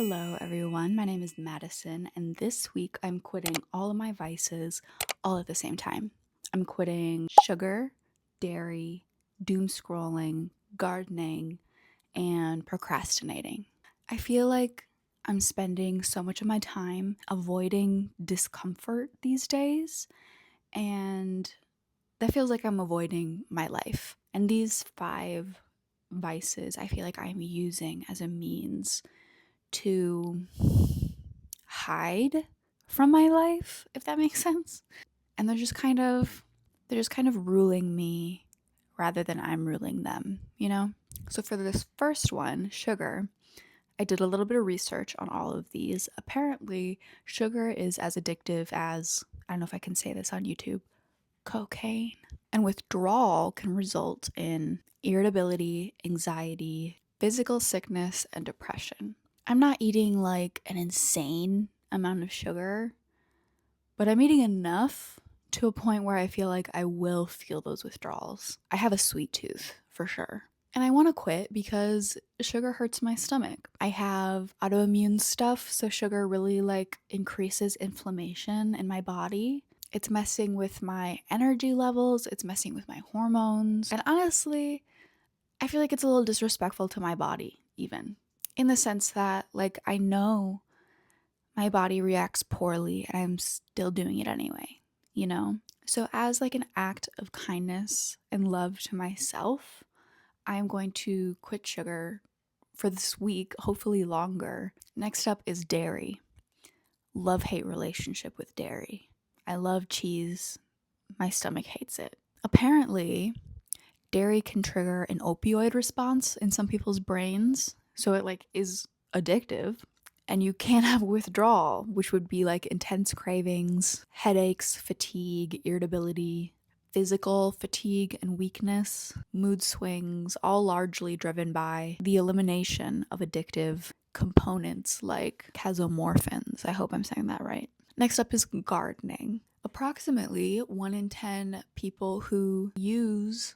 Hello, everyone. My name is Madison, and this week I'm quitting all of my vices all at the same time. I'm quitting sugar, dairy, doom scrolling, gardening, and procrastinating. I feel like I'm spending so much of my time avoiding discomfort these days, and that feels like I'm avoiding my life. And these 5 vices I feel like I'm using as a means to hide from my life, if that makes sense. And they're just kind of ruling me rather than I'm ruling them, you know? So for this first one, sugar, I did a little bit of research on all of these. Apparently, sugar is as addictive as, I don't know if I can say this on YouTube, cocaine. And withdrawal can result in irritability, anxiety, physical sickness, and depression. I'm not eating like an insane amount of sugar, but I'm eating enough to a point where I feel like I will feel those withdrawals. I have a sweet tooth for sure. And I want to quit because sugar hurts my stomach. I have autoimmune stuff, so sugar really like increases inflammation in my body. It's messing with my energy levels, it's messing with my hormones. And honestly, I feel like it's a little disrespectful to my body, even in the sense that, like, I know my body reacts poorly and I'm still doing it anyway, you know? So, as like an act of kindness and love to myself, I'm going to quit sugar for this week, hopefully longer. Next up is dairy. Love hate relationship with dairy. I love cheese. My stomach hates it. Apparently, dairy can trigger an opioid response in some people's brains. So it like is addictive. And you can have withdrawal, which would be like intense cravings, headaches, fatigue, irritability, physical fatigue and weakness, mood swings, all largely driven by the elimination of addictive components like casomorphins. I hope I'm saying that right. Next up is gardening. Approximately 1 in 10 people who use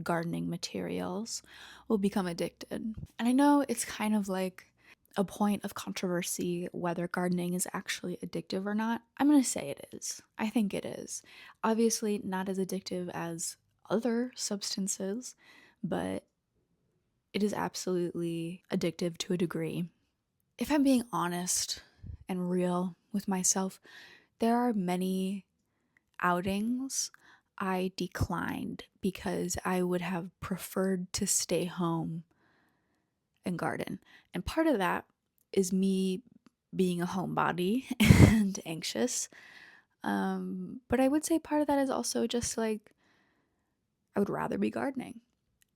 gardening materials will become addicted. And I know it's kind of like a point of controversy whether gardening is actually addictive or not. I'm going to say it is. I think it is. Obviously, not as addictive as other substances, but it is absolutely addictive to a degree. If I'm being honest and real with myself, there are many outings I declined because I would have preferred to stay home and garden. And part of that is me being a homebody and anxious. But I would say part of that is also just like I would rather be gardening.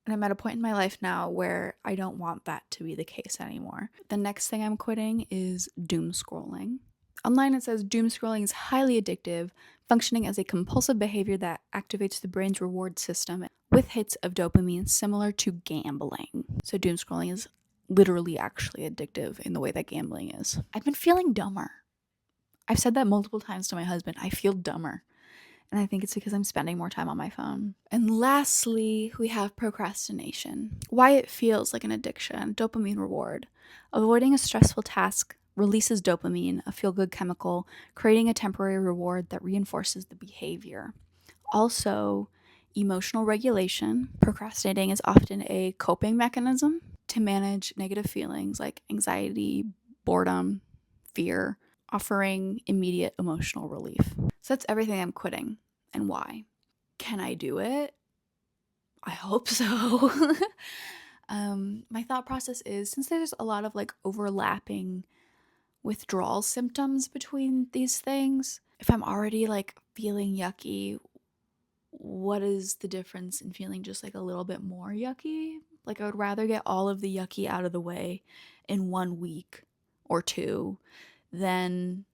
And I'm at a point in my life now where I don't want that to be the case anymore. The next thing I'm quitting is doom scrolling. Online, it says doom scrolling is highly addictive, functioning as a compulsive behavior that activates the brain's reward system with hits of dopamine similar to gambling. So, doom scrolling is literally actually addictive in the way that gambling is. I've been feeling dumber. I've said that multiple times to my husband. I feel dumber. And I think it's because I'm spending more time on my phone. And lastly, we have procrastination. Why it feels like an addiction, dopamine reward. Avoiding a stressful task releases dopamine, a feel good chemical, creating a temporary reward that reinforces the behavior. Also, emotional regulation. Procrastinating is often a coping mechanism to manage negative feelings like anxiety, boredom, fear, offering immediate emotional relief. So that's everything I'm quitting and why. Can I do it? I hope so. My thought process is since there's a lot of like overlapping withdrawal symptoms between these things, if I'm already like feeling yucky, what is the difference in feeling just like a little bit more yucky? Like I would rather get all of the yucky out of the way in 1 week or two than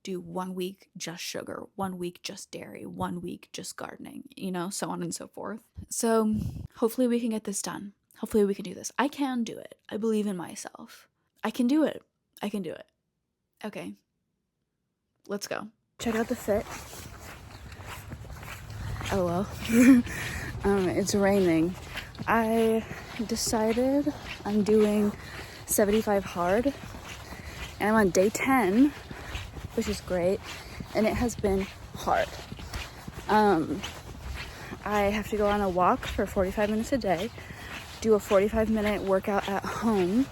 do 1 week just sugar, 1 week just dairy, 1 week just gardening, you know, so on and so forth. So hopefully we can get this done. Hopefully we can do this. I can do it. I believe in myself. I can do it. I can do it. Okay, let's go. Check out the fit. LOL. It's raining. I decided I'm doing 75 hard, and I'm on day 10, which is great, and it has been hard. I have to go on a walk for 45 minutes a day, do a 45-minute workout at home.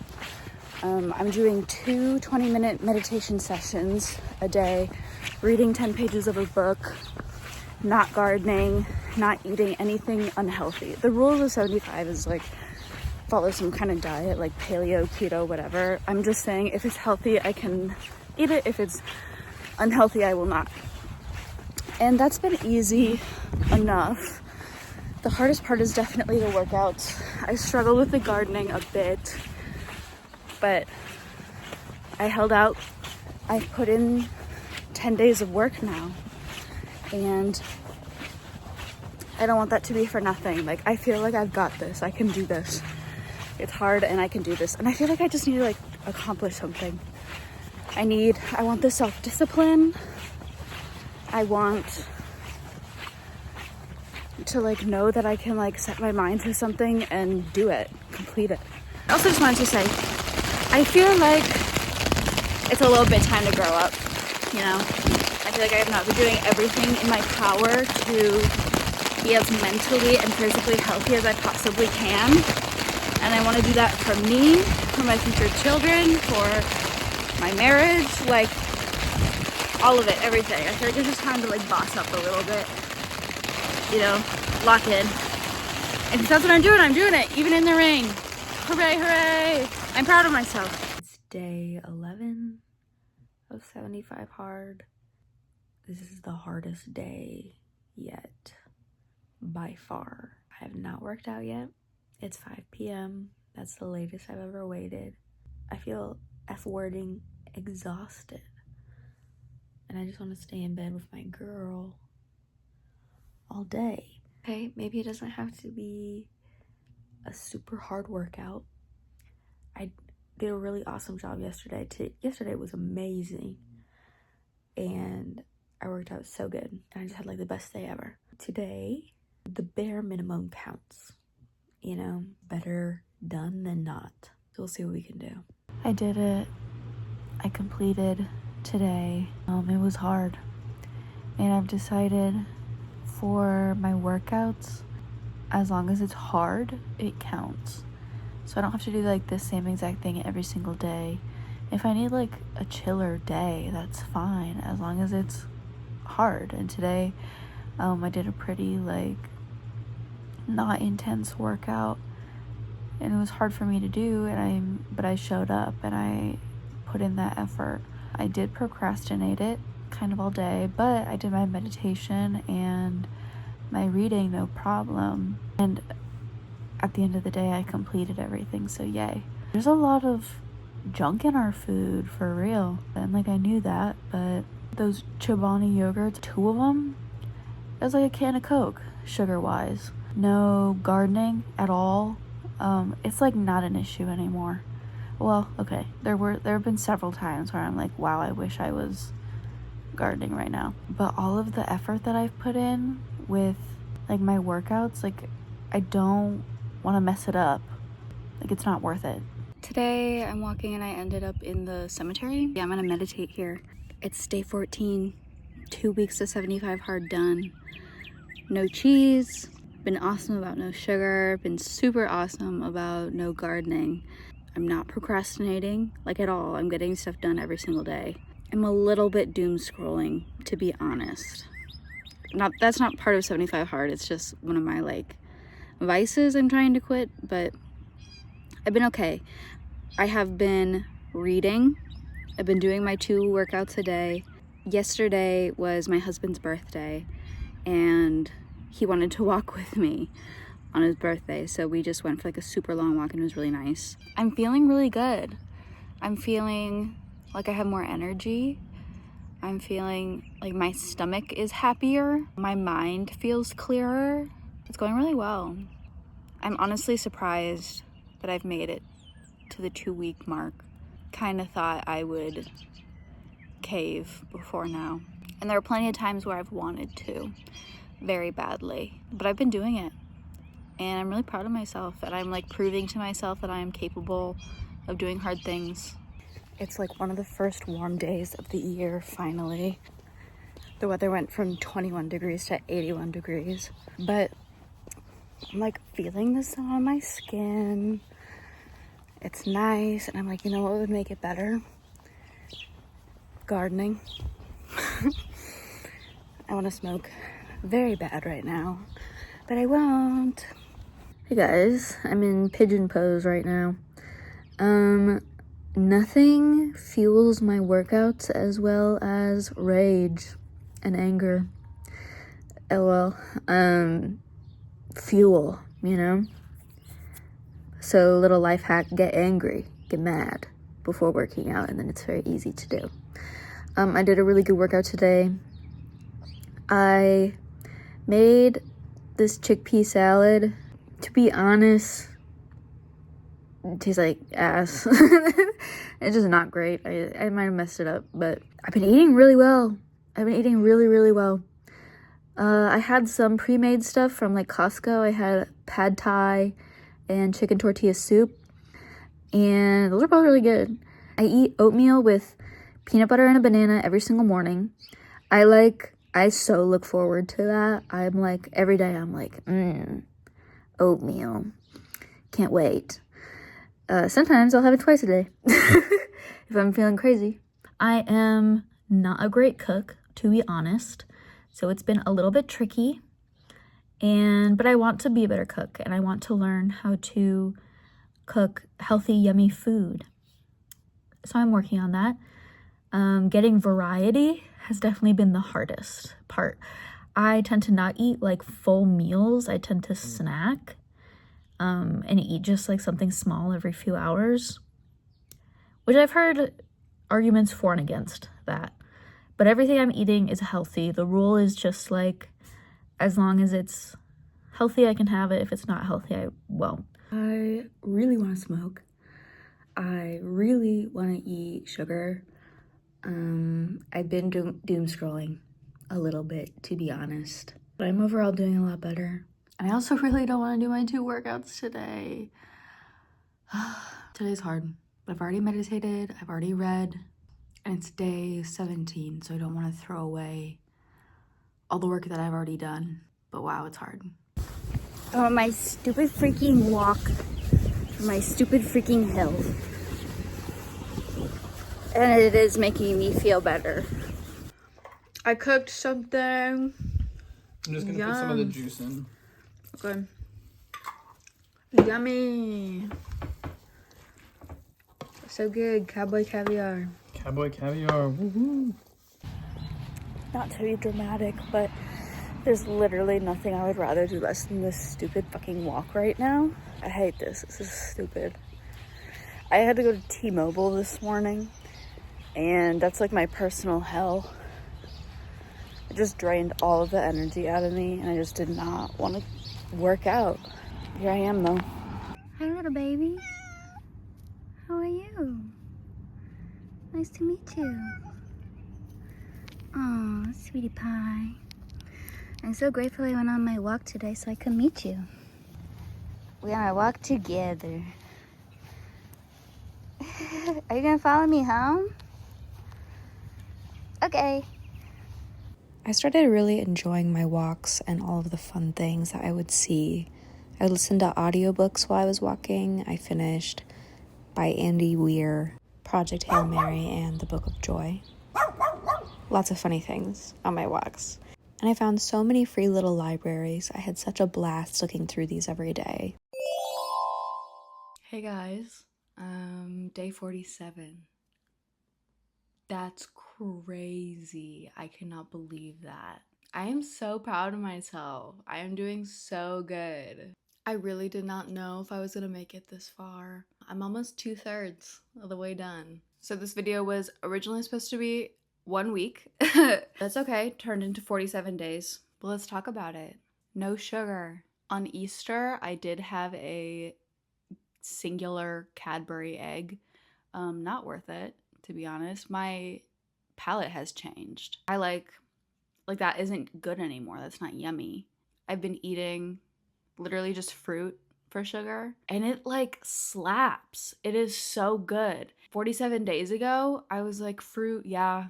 I'm doing 2 20-minute meditation sessions a day, reading 10 pages of a book, not gardening, not eating anything unhealthy. The rule of 75 is like follow some kind of diet, like paleo, keto, whatever. I'm just saying if it's healthy, I can eat it. If it's unhealthy, I will not. And that's been easy enough. The hardest part is definitely the workouts. I struggle with the gardening a bit, but I held out. I've put in 10 days of work now, and I don't want that to be for nothing. Like, I feel like I've got this. I can do this. It's hard and I can do this. And I feel like I just need to like accomplish something. I want the self-discipline. I want to like know that I can like set my mind to something and do it, complete it. I also just wanted to say, I feel like it's a little bit time to grow up, you know? I feel like I have not been doing everything in my power to be as mentally and physically healthy as I possibly can. And I want to do that for me, for my future children, for my marriage, like all of it, everything. I feel like it's just time to like boss up a little bit, you know, lock in. And if that's what I'm doing it, even in the rain. Hooray, hooray! I'm proud of myself. It's day 11 of 75 hard. This is the hardest day yet, by far. I have not worked out yet. It's 5 p.m. That's the latest I've ever waited. I feel F-wording exhausted. And I just want to stay in bed with my girl all day. Okay, maybe it doesn't have to be a super hard workout. I did a really awesome job yesterday. Yesterday was amazing. And I worked out so good. And I just had like the best day ever. Today, the bare minimum counts. You know, better done than not. So we'll see what we can do. I did it. I completed today. It was hard. And I've decided for my workouts, as long as it's hard, it counts. So I don't have to do like the same exact thing every single day. If I need like a chiller day, that's fine, as long as it's hard. And today, I did a pretty like not intense workout, and it was hard for me to do, but I showed up and I put in that effort. I did procrastinate it kind of all day, but I did my meditation and my reading no problem, and at the end of the day I completed everything, so yay. There's a lot of junk in our food, for real, and like I knew that, but those Chobani yogurts, 2 of them, it was like a can of Coke, sugar wise. No gardening at all. It's like not an issue anymore. Well, okay, there have been several times where I'm like, wow, I wish I was gardening right now. But all of the effort that I've put in with like my workouts, like I don't want to mess it up. Like it's not worth it. Today I'm walking and I ended up in the cemetery. Yeah, I'm gonna meditate here. It's day 14, 2 weeks to 75 hard done. No cheese. Been awesome about no sugar, been super awesome about no gardening. I'm not procrastinating, like at all. I'm getting stuff done every single day. I'm a little bit doom scrolling, to be honest. That's not part of 75 hard, it's just one of my like vices I'm trying to quit, but I've been okay. I have been reading. I've been doing my 2 workouts a day. Yesterday was my husband's birthday, and he wanted to walk with me on his birthday, so we just went for like a super long walk and it was really nice. I'm feeling really good. I'm feeling like I have more energy. I'm feeling like my stomach is happier. My mind feels clearer. It's going really well. I'm honestly surprised that I've made it to the 2-week mark. Kind of thought I would cave before now. And there are plenty of times where I've wanted to very badly, but I've been doing it. And I'm really proud of myself, and I'm like proving to myself that I am capable of doing hard things. It's like one of the first warm days of the year, finally. The weather went from 21 degrees to 81 degrees, but I'm like feeling the sun on my skin. It's nice, and I'm like, you know what would make it better? Gardening. I want to smoke very bad right now, but I won't. Hey guys, I'm in pigeon pose right now. Nothing fuels my workouts as well as rage and anger. LOL. Fuel, you know? So little life hack, get angry, get mad before working out, and then it's very easy to do. I did a really good workout today. I made this chickpea salad. To be honest, it tastes like ass. It's just not great. I might have messed it up, but I've been eating really well. I've been eating really, really well. I had some pre-made stuff from like Costco. I had pad thai and chicken tortilla soup, and those are both really good. I eat oatmeal with peanut butter and a banana every single morning. I so look forward to that. I'm like, every day I'm like, oatmeal. Can't wait. Sometimes I'll have it twice a day if I'm feeling crazy. I am not a great cook, to be honest, so it's been a little bit tricky, but I want to be a better cook, and I want to learn how to cook healthy, yummy food. So I'm working on that. Getting variety has definitely been the hardest part. I tend to not eat like full meals. I tend to snack and eat just like something small every few hours, which I've heard arguments for and against that. But everything I'm eating is healthy. The rule is just like, as long as it's healthy, I can have it. If it's not healthy, I won't. I really want to smoke. I really want to eat sugar. I've been doom scrolling a little bit, to be honest, but I'm overall doing a lot better. And I also really don't want to do my 2 workouts today. Today's hard, but I've already meditated, I've already read, and it's day 17, so I don't want to throw away all the work that I've already done. But wow, it's hard. On my stupid freaking walk from my stupid freaking hill. And it is making me feel better. I cooked something. I'm just gonna put some of the juice in. Okay. Yummy. So good. Cowboy caviar. Cowboy caviar. Woohoo! Not to be dramatic, but there's literally nothing I would rather do less than this stupid fucking walk right now. I hate this. This is stupid. I had to go to T-Mobile this morning, and that's like my personal hell. It just drained all of the energy out of me, and I just did not want to work out. Here I am, though. Hi, little baby. How are you? Nice to meet you. Oh, sweetie pie. I'm so grateful I went on my walk today so I could meet you. We're on our walk together. Are you gonna follow me home? Okay. I started really enjoying my walks and all of the fun things that I would see. I would listen to audiobooks while I was walking. I finished by Andy Weir, Project Hail Mary, and The Book of Joy. Lots of funny things on my walks. And I found so many free little libraries. I had such a blast looking through these every day. Hey guys, day 47. That's crazy. I cannot believe that. I am so proud of myself. I am doing so good. I really did not know if I was gonna make it this far. I'm almost 2/3 of the way done. So this video was originally supposed to be 1 week. That's okay, turned into 47 days. But let's talk about it. No sugar. On Easter, I did have a singular Cadbury egg. Not worth it, to be honest. My palate has changed. I like that isn't good anymore. That's not yummy. I've been eating literally just fruit for sugar, and it like slaps. It is so good. 47 days ago, I was like, fruit, yeah,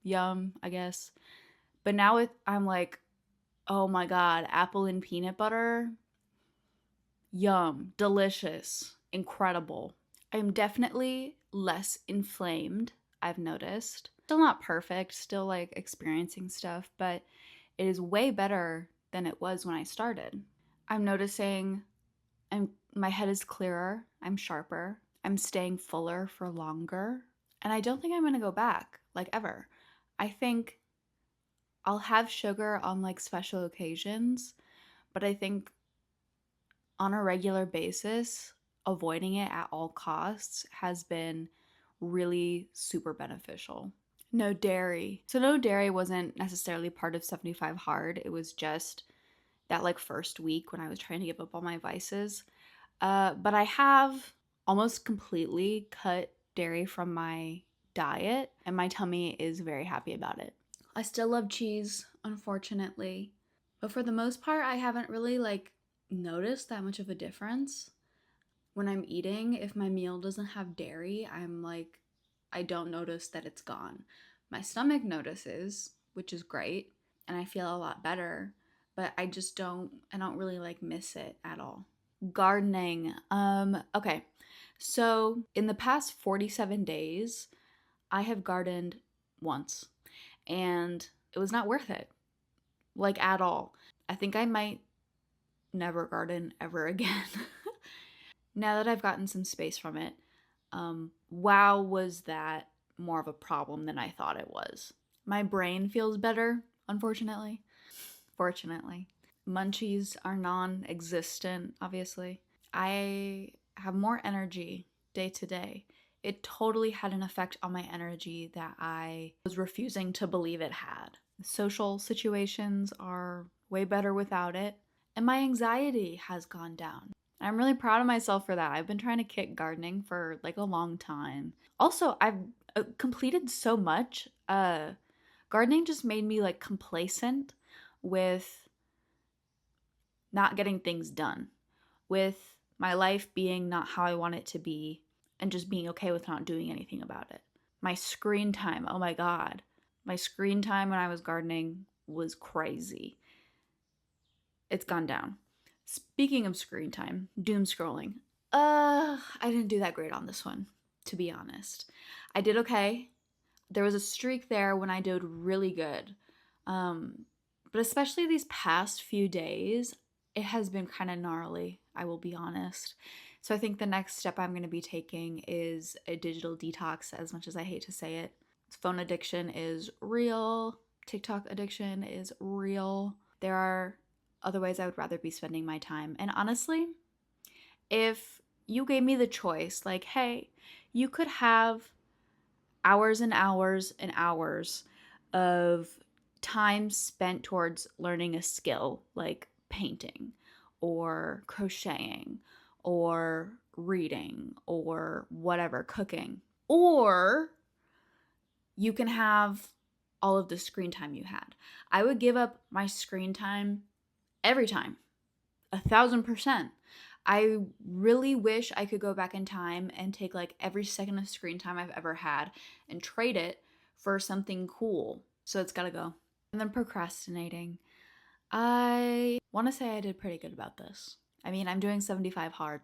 yum, I guess. But now I'm like, oh my god, apple and peanut butter, yum, delicious, incredible. I am definitely less inflamed, I've noticed. Still not perfect, still like experiencing stuff, but it is way better than it was when I started. I'm noticing my head is clearer, I'm sharper, I'm staying fuller for longer, and I don't think I'm gonna go back, like ever. I think I'll have sugar on like special occasions, but I think on a regular basis, avoiding it at all costs has been really super beneficial. No dairy. So, no dairy wasn't necessarily part of 75 Hard. It was just that like first week when I was trying to give up all my vices. But I have almost completely cut dairy from my diet, and my tummy is very happy about it. I still love cheese, unfortunately. But for the most part, I haven't really like noticed that much of a difference. When I'm eating, if my meal doesn't have dairy, I'm like, I don't notice that it's gone. My stomach notices, which is great, and I feel a lot better, but I don't really like miss it at all. Gardening. Okay. So in the past 47 days, I have gardened once, and it was not worth it, like at all. I think I might never garden ever again. Now that I've gotten some space from it, wow, was that more of a problem than I thought it was. My brain feels better, unfortunately. Fortunately. Munchies are non existent, obviously. I have more energy day to day. It totally had an effect on my energy that I was refusing to believe it had. Social situations are way better without it, and my anxiety has gone down. I'm really proud of myself for that. I've been trying to kick gardening for like a long time. Also, I've completed so much. Gardening just made me like complacent with not getting things done, with my life being not how I want it to be, and just being okay with not doing anything about it. My screen time, oh my god. My screen time when I was gardening was crazy. It's gone down. Speaking of screen time, doom scrolling. I didn't do that great on this one, to be honest. I did okay. There was a streak there when I did really good. Um, but especially these past few days, it has been kind of gnarly, I will be honest. So I think the next step I'm going to be taking is a digital detox, as much as I hate to say it. Phone addiction is real, TikTok addiction is real. There are other ways I would rather be spending my time. And honestly, if you gave me the choice, like, hey, you could have hours and hours and hours of time spent towards learning a skill like painting or crocheting or reading or whatever, cooking. Or you can have all of the screen time you had. I would give up my screen time every time, 1,000%. I really wish I could go back in time and take like every second of screen time I've ever had and trade it for something cool. So it's gotta go. And then procrastinating. I want to say I did pretty good about this. I mean, I'm doing 75 hard.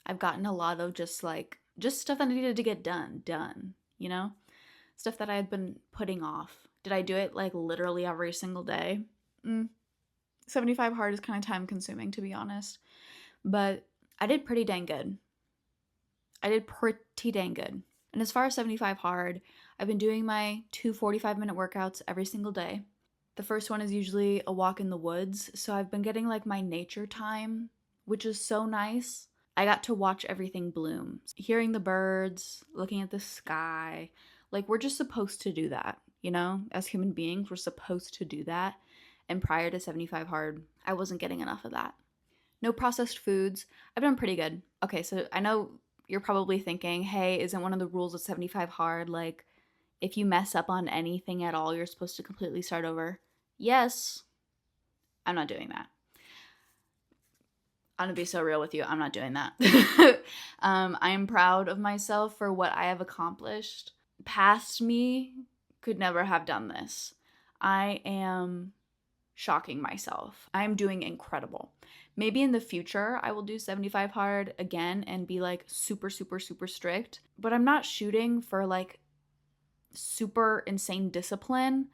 I've gotten a lot of just stuff that needed to get done, you know? Stuff that I had been putting off. Did I do it like literally every single day? 75 hard is kind of time consuming, to be honest. But I did pretty dang good. And as far as 75 hard, I've been doing my 2 45-minute workouts every single day. The first one is usually a walk in the woods, so I've been getting like my nature time, which is so nice. I got to watch everything bloom, hearing the birds, looking at the sky. Like, we're just supposed to do that, you know? As human beings, we're supposed to do that. And prior to 75 hard, I wasn't getting enough of that. No processed foods. I've done pretty good. Okay, so I know you're probably thinking, hey, isn't one of the rules of 75 hard like if you mess up on anything at all, you're supposed to completely start over? Yes, I'm not doing that. I'm gonna be so real with you. I'm not doing that. I am proud of myself for what I have accomplished. Past me could never have done this. I am shocking myself. I am doing incredible. Maybe in the future I will do 75 hard again and be like super, super, super strict, but I'm not shooting for like super insane discipline.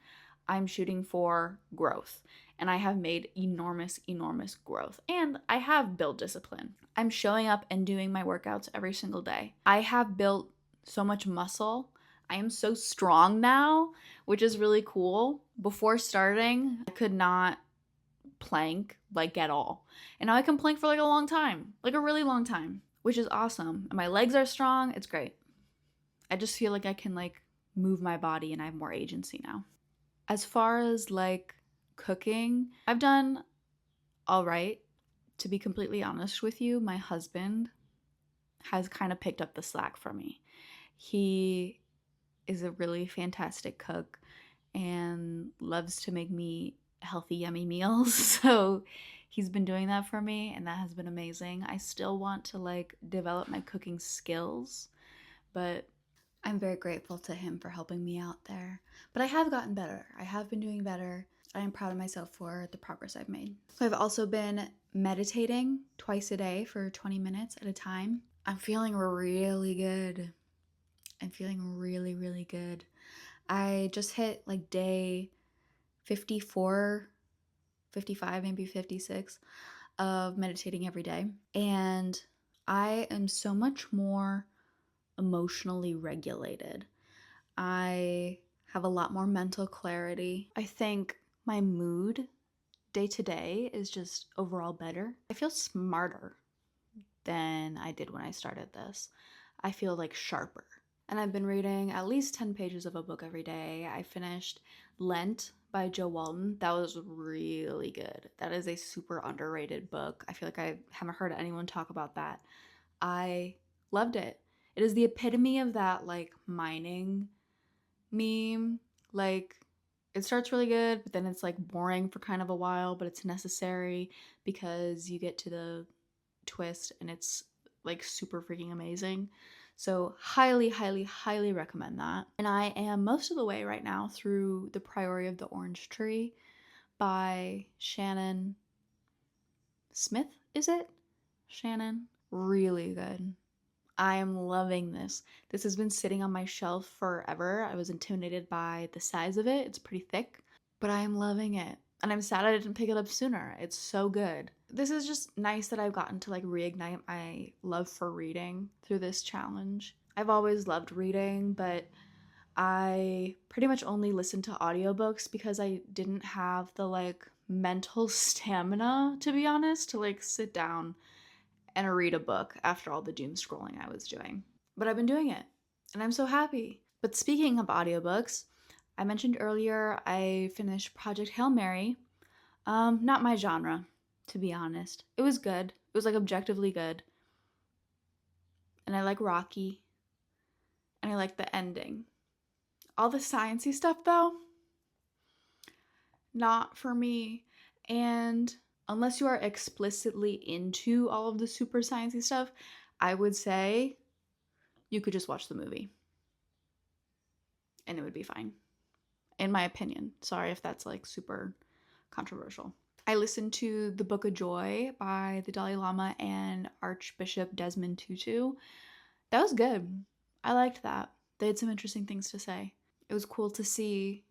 I'm shooting for growth. And I have made enormous, enormous growth. And I have built discipline. I'm showing up and doing my workouts every single day. I have built so much muscle. I am so strong now, which is really cool. Before starting, I could not plank like at all. And now I can plank for like a long time, like a really long time, which is awesome. And my legs are strong. It's great. I just feel like I can like move my body and I have more agency now. As far as like cooking, I've done all right. To be completely honest with you, my husband has kind of picked up the slack for me. He is a really fantastic cook and loves to make me healthy, yummy meals. So he's been doing that for me and that has been amazing. I still want to like develop my cooking skills, but I'm very grateful to him for helping me out there. But I have gotten better. I have been doing better. I am proud of myself for the progress I've made. I've also been meditating twice a day for 20 minutes at a time. I'm feeling really good. I'm feeling really, really good. I just hit like day 54, 55, maybe 56 of meditating every day. And I am so much more emotionally regulated. I have a lot more mental clarity. I think my mood day to day is just overall better. I feel smarter than I did when I started this. I feel like sharper. And I've been reading at least 10 pages of a book every day. I finished Lent by Joe Walton. That was really good. That is a super underrated book. I feel like I haven't heard anyone talk about that. I loved it. It is the epitome of that like mining meme. Like it starts really good, but then it's like boring for kind of a while, but it's necessary because you get to the twist and it's like super freaking amazing. So highly, highly, highly recommend that. And I am most of the way right now through The Priory of the Orange Tree by Shannon Smith, is it? Shannon. Really good. I am loving this. This has been sitting on my shelf forever. I was intimidated by the size of it. It's pretty thick, but I am loving it. And I'm sad I didn't pick it up sooner. It's so good. This is just nice that I've gotten to like reignite my love for reading through this challenge. I've always loved reading, but I pretty much only listened to audiobooks because I didn't have the like mental stamina, to be honest, to like sit down and read a book after all the doom scrolling I was doing. But I've been doing it, and I'm so happy. But speaking of audiobooks, I mentioned earlier I finished Project Hail Mary. Not my genre, to be honest. It was good. It was like objectively good. And I like Rocky. And I like the ending. All the sciencey stuff though, not for me. And unless you are explicitly into all of the super sciencey stuff, I would say you could just watch the movie and it would be fine, in my opinion. Sorry if that's like super controversial. I listened to The Book of Joy by the Dalai Lama and Archbishop Desmond Tutu. That was good. I liked that. They had some interesting things to say. It was cool to see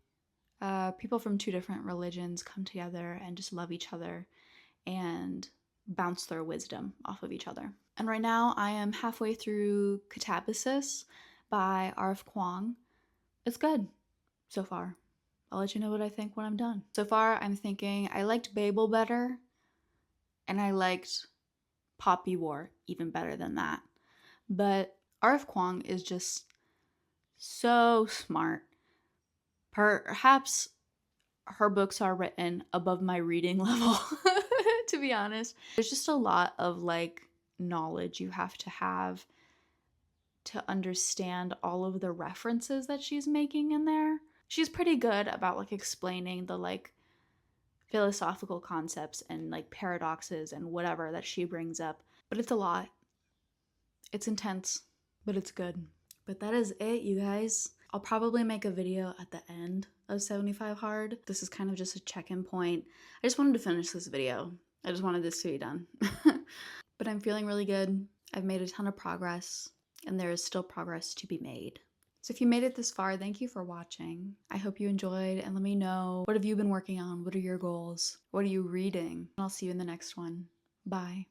people from two different religions come together and just love each other and bounce their wisdom off of each other. And right now I am halfway through Catabasis by R.F. Kuang. It's good so far. I'll let you know what I think when I'm done. So far I'm thinking I liked Babel better and I liked Poppy War even better than that. But R.F. Kuang is just so smart. Perhaps her books are written above my reading level, to be honest. There's just a lot of like knowledge you have to understand all of the references that she's making in there. She's pretty good about like explaining the like philosophical concepts and like paradoxes and whatever that she brings up. But it's a lot. It's intense, but it's good. But that is it, you guys. I'll probably make a video at the end of 75 Hard. This is kind of just a check-in point. I just wanted to finish this video. I just wanted this to be done. But I'm feeling really good. I've made a ton of progress, and there is still progress to be made. So if you made it this far, thank you for watching. I hope you enjoyed, and let me know, what have you been working on? What are your goals? What are you reading? And I'll see you in the next one. Bye.